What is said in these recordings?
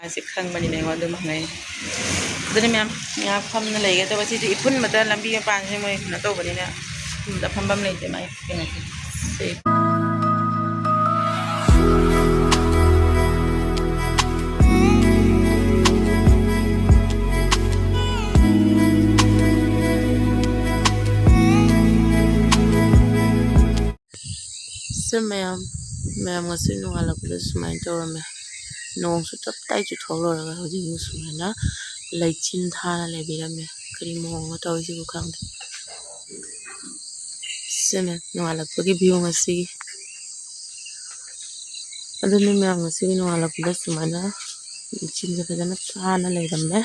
ꯁꯤ ꯈꯪꯕꯅꯤꯅ ꯑꯩꯉꯣꯟꯗ ꯍꯪꯉꯛꯏ ꯑꯗꯨꯅ ꯃꯌꯥꯝ ꯉꯥ ꯐꯝꯅ ꯂꯩꯒꯗꯕ ꯁꯤꯗꯤ ꯏꯐꯨꯟꯕꯇ ꯂꯝꯕꯤ ꯃꯄꯥꯟꯁꯦ ꯃꯣꯏ ꯀꯩꯅꯣ ꯇꯧꯕꯅꯤꯅ ꯏꯐꯨꯟꯕꯇ ꯐꯝꯐꯝ ꯂꯩꯇꯦ ꯃꯥꯏ ꯀꯩꯅꯣꯁꯦ ꯁꯤ ꯃꯌꯥꯝ ꯉꯁꯤ ꯅꯣꯡꯉꯥꯜꯂꯛꯄꯗ ꯁꯨꯃꯥꯏꯅ ꯇꯧꯔꯝꯃꯦ ꯅꯣꯡꯁꯨ ꯇꯞ ꯇꯥꯏ ꯆꯨꯊꯣꯛꯂꯨꯔꯒ ꯍꯧꯖꯤꯛ ꯁꯨꯃꯥꯏꯅ ꯂꯩꯆꯤꯟ ꯊꯥꯅ ꯂꯩꯕꯤꯔꯝꯃꯦ ꯀꯔꯤ ꯃꯑꯣꯡꯅꯣ ꯇꯧꯔꯤꯁꯤꯕꯨ ꯈꯪꯗꯦ ꯁꯤꯅ ꯅꯣꯡꯉꯥꯜꯂꯛꯄꯒꯤ ꯚꯤꯎ ꯉꯁꯤꯒꯤ ꯑꯗꯨꯅ ꯃꯌꯥꯝ ꯉꯁꯤꯒꯤ ꯅꯣꯡꯉꯥꯜꯂꯛꯄꯗ ꯁꯨꯃꯥꯏꯅ ꯂꯩꯆꯤꯟꯁꯦ ꯐꯖꯅ ꯊꯥꯅ ꯂꯩꯔꯝꯃꯦ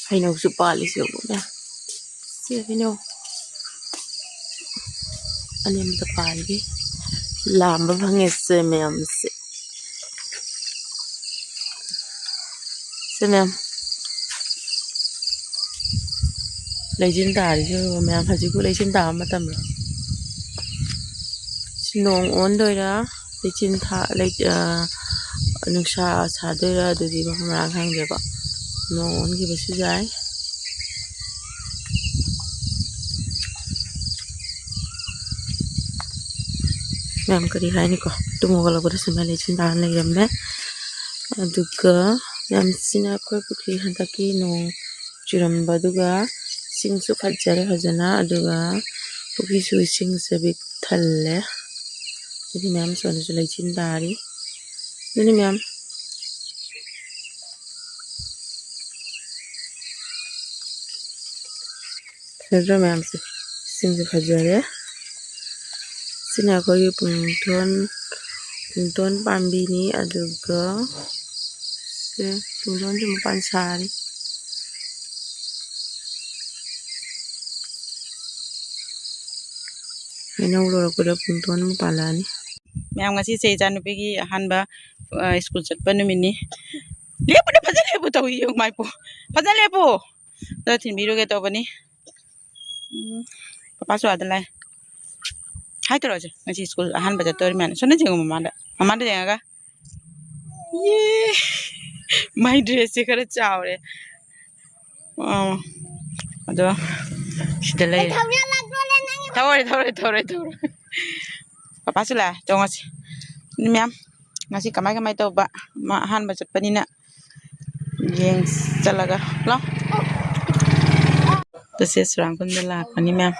ꯍꯩꯅꯧꯁꯨ ꯄꯥꯜꯂꯤꯁꯦ ꯎꯕꯅꯦ ꯁꯤ ꯍꯩꯅꯧ ꯑꯅꯦꯝꯕꯗ ꯄꯥꯜꯂꯤ ꯂꯥꯝꯕ ꯐꯪꯉꯦ ꯁꯦ ꯃꯌꯥꯝꯁꯦ ꯁꯦ ꯃꯌꯥꯝ ꯂꯩꯆꯤꯟ ꯇꯥꯔꯤꯁꯦ ꯃꯌꯥꯝ ꯍꯧꯖꯤꯛꯄꯨ ꯂꯩꯆꯤꯟ ꯇꯥꯕ ꯃꯇꯝꯂꯣ ꯁꯤ ꯅꯣꯡ ꯑꯣꯟꯗꯣꯏꯔꯥ ꯂꯩꯆꯤꯟ ꯅꯨꯡꯁꯥ ꯁꯥꯗꯣꯏꯔꯥ ꯑꯗꯨꯗꯤ ꯃꯐꯝ ꯃꯔꯥꯡ ꯈꯪꯗ꯭ꯔꯦꯀꯣ ꯅꯣꯡ ꯑꯣꯟꯈꯤꯕꯁꯨ ꯌꯥꯏ ꯃꯌꯥꯝ ꯀꯔꯤ ꯍꯥꯏꯅꯤꯀꯣ ꯇꯨꯝ ꯍꯧꯒꯠꯂꯛꯄꯗ ꯁꯨꯃꯥꯏꯅ ꯂꯩꯆꯤꯟ ꯇꯥꯔ ꯂꯩꯔꯝꯃꯦ ꯑꯗꯨꯒ ꯃꯌꯥꯝꯁꯤꯅ ꯑꯩꯈꯣꯏ ꯄꯨꯈ꯭ꯔꯤ ꯍꯟꯗꯛꯀꯤ ꯅꯣꯡ ꯆꯨꯔꯝꯕ ꯑꯗꯨꯒ ꯏꯁꯤꯡꯁꯨ ꯐꯖꯔꯦ ꯐꯖꯅ ꯑꯗꯨꯒ ꯄꯨꯈ꯭ꯔꯤꯁꯨ ꯏꯁꯤꯡꯁꯦ ꯕꯤꯛ ꯊꯜꯂꯦ ꯑꯗꯨꯗꯤ ꯃꯌꯥꯝ ꯁꯣꯝꯗꯁꯨ ꯂꯩꯆꯤꯟ ꯇꯥꯔꯤ ꯑꯗꯨꯅꯤ ꯃꯌꯥꯝ ꯐꯖꯗ꯭ꯔꯥ ꯃꯌꯥꯝꯁꯦ ꯏꯁꯤꯡꯁꯦ ꯐꯖꯔꯦ ꯁꯤꯅ ꯑꯩꯈꯣꯏꯒꯤ ꯄꯨꯡꯇꯣꯟ ꯄꯥꯝꯕꯤꯅꯤ ꯑꯗꯨꯒ ꯄꯨꯡꯇꯣꯟꯁꯨ ꯃꯄꯥꯟ ꯁꯥꯔꯤ ꯍꯩꯅꯧ ꯂꯣꯏꯔꯛꯄꯗ ꯄꯨꯡꯇꯣꯟ ꯑꯃꯨꯛ ꯄꯥꯜꯂꯛꯑꯅꯤ ꯃꯌꯥꯝ ꯉꯁꯤꯁꯦ ꯏꯆꯥꯅꯨꯄꯤꯒꯤ ꯑꯍꯥꯟꯕ ꯁ꯭ꯀꯨꯜ ꯆꯠꯄ ꯅꯨꯃꯤꯠꯅꯤ ꯂꯦꯞꯄꯨꯅꯦ ꯐꯖꯅ ꯂꯦꯞꯄꯨ ꯇꯧꯏ ꯃꯥꯏꯄꯨ ꯐꯖꯅ ꯂꯦꯞꯄꯨ ꯑꯗ ꯊꯤꯟꯕꯤꯔꯨꯒꯦ ꯇꯧꯕꯅꯤ ꯄꯄꯥꯁꯨ ꯑꯥꯗ ꯂꯥꯛꯑꯦ ꯍꯥꯏ ꯇꯧꯔꯛꯑꯁꯦ ꯉꯁꯤ ꯁ꯭ꯀꯨꯜ ꯑꯍꯥꯟꯕ ꯆꯠꯇꯣꯔꯤꯃꯥꯅ ꯁꯣꯝꯗ ꯌꯦꯡꯉꯨ ꯃꯃꯥꯗ ꯌꯦꯡꯉꯒ ꯌꯦ ꯃꯥꯏ ꯗ꯭ꯔꯦꯁꯁꯦ ꯈꯔ ꯆꯥꯎꯔꯦ ꯑꯗꯣ ꯁꯤꯗ ꯂꯩꯔꯦ ꯊꯧꯔꯦ ꯄꯄꯥꯁꯨ ꯂꯥꯛꯑꯦ ꯇꯣꯡꯉꯁꯤ ꯃꯌꯥꯝ ꯉꯁꯤ ꯀꯃꯥꯏ ꯇꯧꯕ ꯃꯥ ꯑꯍꯥꯟꯕ ꯆꯠꯄꯅꯤꯅ ꯆꯠꯂꯒ ꯂꯥꯛ ꯇꯁꯦ ꯁꯨꯔꯥꯡꯈꯨꯟꯗ ꯂꯥꯛꯄꯅꯤ ꯃꯌꯥꯝ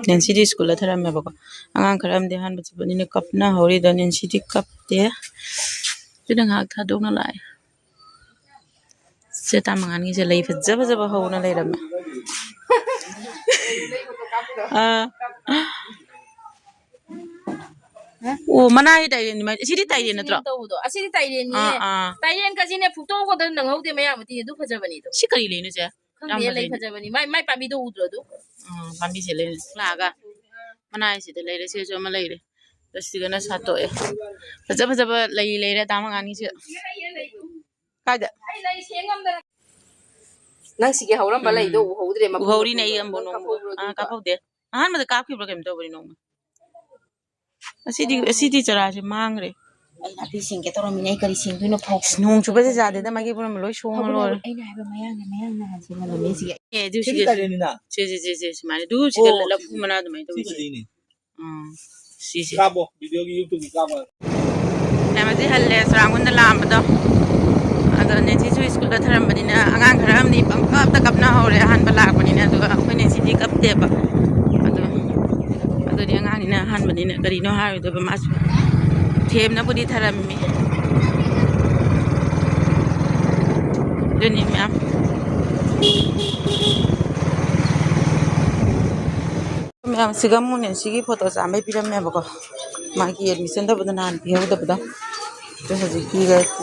ꯅꯦꯟꯁꯤꯗꯤ ꯁ꯭ꯀꯨꯜꯗ ꯊꯔꯝꯃꯦꯕꯀꯣ ꯑꯉꯥꯡ ꯈꯔ ꯑꯃꯗꯤ ꯑꯍꯥꯟꯕ ꯆꯠꯄꯅꯤꯅ ꯀꯞꯅ ꯍꯧꯔꯤꯗ ꯅꯦꯟꯁꯤꯗꯤ ꯀꯞꯇꯦ ꯁꯤꯗ ꯉꯥꯏꯍꯥꯛ ꯊꯥꯗꯣꯛꯅ ꯂꯥꯛꯑꯦ ꯁꯦ ꯇꯥꯃꯉꯥꯟꯒꯤꯁꯦ ꯂꯩ ꯐꯖꯕ ꯍꯧꯅ ꯂꯩꯔꯝꯃꯦ ꯑꯣ ꯃꯅꯥꯒꯤ ꯇꯥꯏꯔꯦꯟ ꯁꯤꯗꯤ ꯇꯥꯏꯔꯦꯟ ꯅꯠꯇ꯭ꯔꯣ ꯇꯧꯕꯗꯣ ꯑꯁꯤꯗꯤ ꯇꯥꯏꯔꯦꯟꯅꯤ ꯇꯥꯏꯔꯦꯟ ꯀꯁꯤꯅꯦ ꯐꯨꯛꯇꯣꯛꯄꯗ ꯅꯪꯍꯧꯗꯦ ꯃꯌꯥꯝꯕꯨꯗꯤ ꯑꯗꯨ ꯐꯖꯕꯅꯤꯗꯣ ꯁꯤ ꯀꯔꯤ ꯂꯩꯅꯣꯁꯦ ꯈꯪꯗꯦ ꯂꯩ ꯐꯖꯕꯅꯤ ꯃꯥꯏ ꯄꯥꯝꯕꯤꯗꯣ ꯎꯗ꯭ꯔꯣ ꯑꯗꯨ ꯄꯥꯝꯕꯤꯁꯦ ꯂꯩ ꯂꯥꯛꯑꯒ ꯃꯅꯥꯁꯤꯗ ꯂꯩꯔꯦ ꯁꯤꯁꯨ ꯑꯃ ꯂꯩꯔꯦ ꯁꯤꯒꯅ ꯁꯥꯠꯇꯣꯛꯑꯦ ꯐꯖꯕ ꯂꯩ ꯂꯩꯔꯦ ꯇꯥꯃꯉꯥꯟꯒꯤꯁꯦ ꯀꯥꯏꯗ ꯅꯪ ꯁꯤꯒꯤ ꯍꯧꯔꯝꯕ ꯂꯩꯗꯣ ꯎꯍꯧꯗ꯭ꯔꯦ ꯎꯍꯧꯔꯤꯅꯦ ꯑꯩ ꯑꯃꯕꯨ ꯅꯣꯡꯃ ꯀꯥꯞꯍꯧꯗꯦ ꯑꯍꯥꯟꯕꯗ ꯀꯥꯞꯈꯤꯕ꯭ꯔꯥ ꯀꯩꯅꯣ ꯇꯧꯕꯅꯤ ꯅꯣꯡꯃ ꯑꯁꯤꯗꯤ ꯆꯔꯥꯁꯦ ꯃꯥꯡꯈ꯭ꯔꯦ ꯑꯩ ꯅꯥꯄꯤ ꯁꯦꯡꯒꯦ ꯇꯧꯔꯝꯃꯤꯅꯦ ꯑꯩ ꯀꯔꯤ ꯁꯦꯡꯗꯣꯏꯅꯣ ꯅꯣꯡ ꯆꯨꯕꯁꯦ ꯌꯥꯗꯦꯗ ꯃꯥꯒꯤ ꯄꯨꯔꯝ ꯂꯣꯏ ꯁꯣꯡꯉ ꯂꯣꯏꯔꯦ ꯑꯩꯅ ꯍꯥꯏꯕ ꯃꯌꯥꯡꯅ ꯁꯦꯡꯍꯜꯂꯝꯃꯦ ꯁꯤꯒꯤ ꯑꯗꯨ ꯁꯤꯒ ꯁꯨꯃꯥꯏꯅ ꯑꯗꯨ ꯁꯤꯒ ꯂꯐꯨ ꯃꯅꯥ ꯑꯗꯨꯃꯥꯏꯅ ꯇꯧꯋꯤ ꯁꯤꯁꯦ ꯀꯥꯞꯄꯣ ꯚꯤꯗꯤꯑꯣꯒꯤ ꯌꯨꯇꯨꯕꯀꯤ ꯀꯥꯞꯄꯣ ꯌꯥꯝꯅꯗꯤ ꯍꯜꯂꯦ ꯁꯨꯔꯥꯡꯈꯨꯟꯗ ꯂꯥꯛꯑꯝꯕꯗꯣ ꯑꯗꯣ ꯅꯦꯟꯁꯤꯁꯨ ꯁ꯭ꯀꯨꯜꯗ ꯊꯔꯝꯕꯅꯤꯅ ꯑꯉꯥꯡ ꯈꯔ ꯑꯃꯗꯤ ꯄꯪꯀꯞꯇ ꯀꯞꯅꯍꯧꯔꯦ ꯑꯍꯥꯟꯕ ꯂꯥꯛꯄꯅꯤꯅ ꯑꯗꯨꯒ ꯑꯩꯈꯣꯏ ꯅꯦꯟꯁꯤꯗꯤ ꯀꯞꯇꯦꯕ ꯑꯗꯨꯗꯤ ꯑꯉꯥꯡꯅꯤꯅ ꯑꯍꯥꯟꯕꯅꯤꯅ ꯀꯔꯤꯅꯣ ꯍꯥꯏꯔꯣꯏꯗꯣꯏꯕ ꯃꯥꯁꯨ ꯊꯦꯝꯅꯕꯨꯗꯤ ꯊꯔꯝꯃꯤ ꯑꯗꯨꯅꯤ ꯃꯌꯥꯝ ꯃꯌꯥꯝꯁꯤꯒ ꯑꯃꯨꯛ ꯅꯦꯟꯁꯤꯒꯤ ꯐꯣꯇꯣ ꯆꯥꯝꯕꯩ ꯄꯤꯔꯝꯃꯦꯕꯀꯣ ꯃꯥꯒꯤ ꯑꯦꯗꯃꯤꯁꯟ ꯇꯧꯕꯗ ꯅꯍꯥꯟ ꯄꯤꯍꯧꯗꯕꯗꯣ ꯑꯗꯨ ꯍꯧꯖꯤꯛ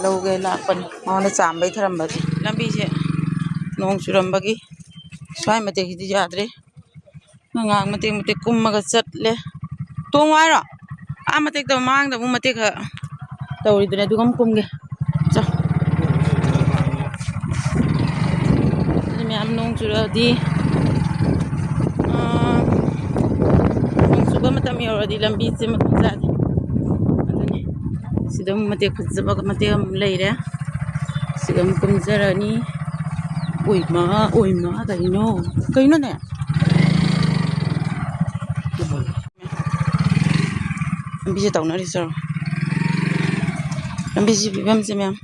ꯂꯧꯒꯦ ꯂꯥꯛꯄꯅꯤ ꯃꯉꯣꯟꯗ ꯆꯥꯝꯕꯩ ꯊꯔꯝꯕꯗꯤ ꯂꯝꯕꯤꯁꯦ ꯅꯣꯡ ꯆꯨꯔꯝꯕꯒꯤ ꯁ꯭ꯋꯥꯏ ꯃꯇꯦꯛꯁꯤꯗꯤ ꯌꯥꯗ꯭ꯔꯦ ꯉꯥꯡ ꯃꯇꯦꯛ ꯀꯨꯝꯃꯒ ꯆꯠꯂꯦ ꯇꯣꯡꯉꯨ ꯍꯥꯏꯔꯣ ꯃꯇꯦꯛꯇ ꯃꯥꯡꯗ ꯑꯃꯨꯛ ꯃꯇꯦꯛ ꯈꯔ ꯇꯧꯔꯤꯗꯨꯅꯦ ꯑꯗꯨꯒ ꯑꯃꯨꯛ ꯀꯨꯝꯒꯦ चुरदी नोंग चुबा मतम यौरदी लंबी से मफम जादे अदुनी सिदम मते फजबा मते हम लेरे सिदम कुमजरानी ओइमा कइनो ने लंबी से तौना रिसो लंबी से बिबम से मैम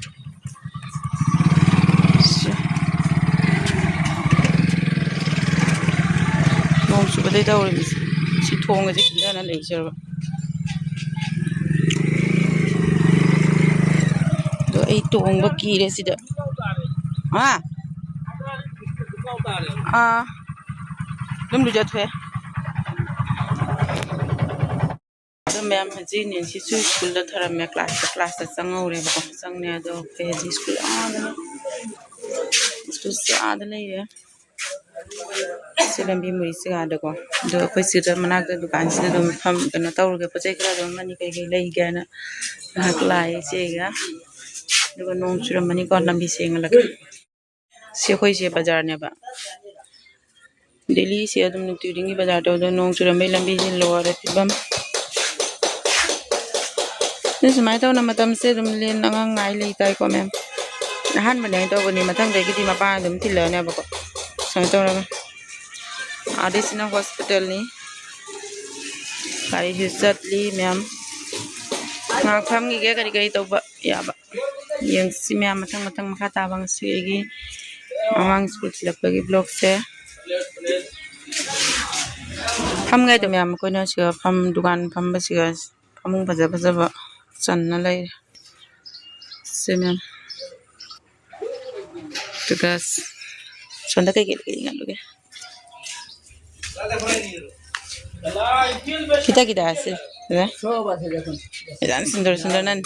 नोंग चुबदे तौरमी सी थोंगजे खिंदना लेजरबा दो आई तोंगबा कीरे सिदा हा दम लुजा थे तो मैम हजी नेंसी सु स्कूल दा थरमे क्लास चंगौरे बको चंगने दो पेजी स्कूल स्कूल से आदा लेरे से लंबी मुरी से आदा को दो कोई सिदा मनाक दुकान से दो फम कनो तौरगे पचे करा दो मनी कई लई गना हाक लाई सेगा दो नोंग सुर मनी को लंबी सेंगलक से कोई से बाजार ने बा दिल्ली से अदम नुतिरिंगी बाजार तो नोंग सुर में लंबी से लोरे फिबम सुमाय तो मतम से लेन अंगाई लेताई को मैम अहन बने तो बनी मथंग देगी मपा थिलने बको सुमाय तो आदिसिना हॉस्पिटल नि गाड़ी चली मैम फम की करी करी तब याब यंगसी मैम मथंग मथंग मखा ताबा ngasi आवांग स्कूल चिलपगी ब्लॉग से फम गए तो मैम को फम दुकान फम फमुंग फजा फजब चन्ना लई से मैम तुगस चंदा कई लगे kita से इधर सुंदर सुंदर नन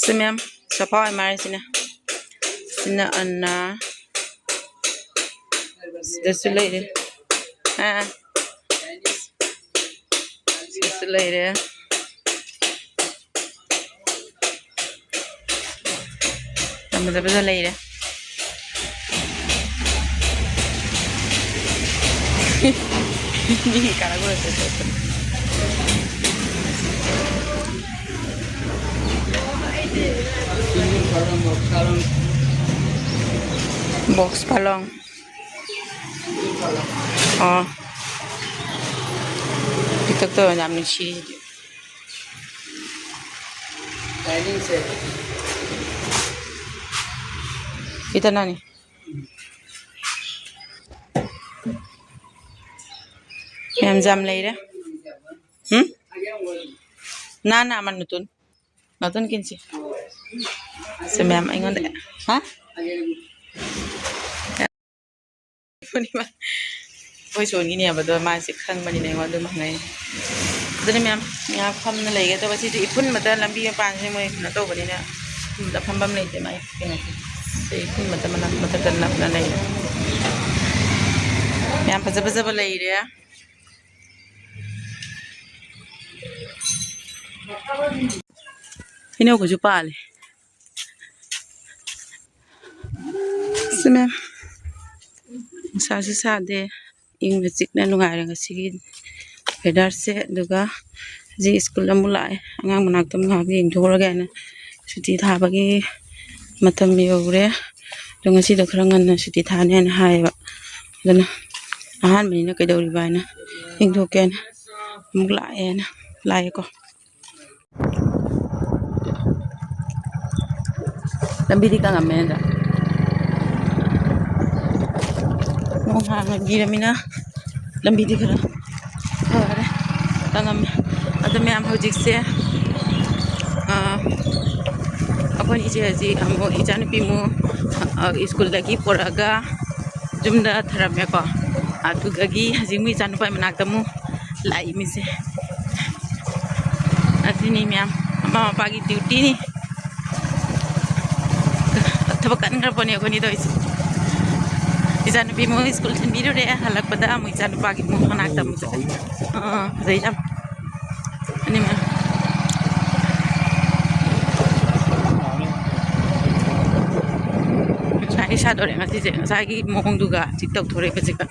से मैम सफा हमारे सिना अन्ना दसुले हाँ दसुले betul lah ya. Ini karena gue sesuatu. Box palong. Oh. Kita tuh namanya sih. Dining set. Kita nani? Yang jam lain Nana aman nutun kinci. Semam ingon deh. Hah? Ini mah. Boy soal gini ya betul masih kan mana nih ingon tuh mana? Jadi memang ya pam nilai gitu pasti itu pun betul lambi yang panjang mau nak tahu begini ya. Betul pam nilai itu mah ini. Pun betul mana betul kenal nilai. Yang pasal nilai dia. Ini aku jumpa le. Semam. Sasa deh. Ing becik na nungai dengan sih. Pedar se juga. Jadi sekolah mulai. Angang menak tem ngak ing thor gan. Suti tha bagi matam biure. Dengan sih dokterangan suti tha ne hai ba. Dan ahan bani na kai dauri ba na. Ing thoken mulai na. Lai ko. Lambi di kang amenda. Nong hang gira mina. Lambi di kara. Kara. Tangam. Ada me am hojik se. Apa ni je amo ijan pimu school lagi poraga jumda tharamya ko. Atu gagi hajimi ijan pai manaktamu lai mi se. Asini me am mama pagi duty ni. Tabakan keraponi aku ni tu is. Isan pimu school sendiri deh halak pada amu isan pagi mu anak tamu tu. Jadi jam. Ini mah. ꯉꯁꯥꯏ ꯁꯥꯗꯣꯔꯦ ꯉꯁꯤꯁꯦ ꯉꯁꯥꯏꯒꯤ ꯃꯑꯣꯡꯗꯨꯒ ꯍꯧꯖꯤꯛ ꯇꯧꯊꯣꯔꯛꯏꯕꯁꯤꯒ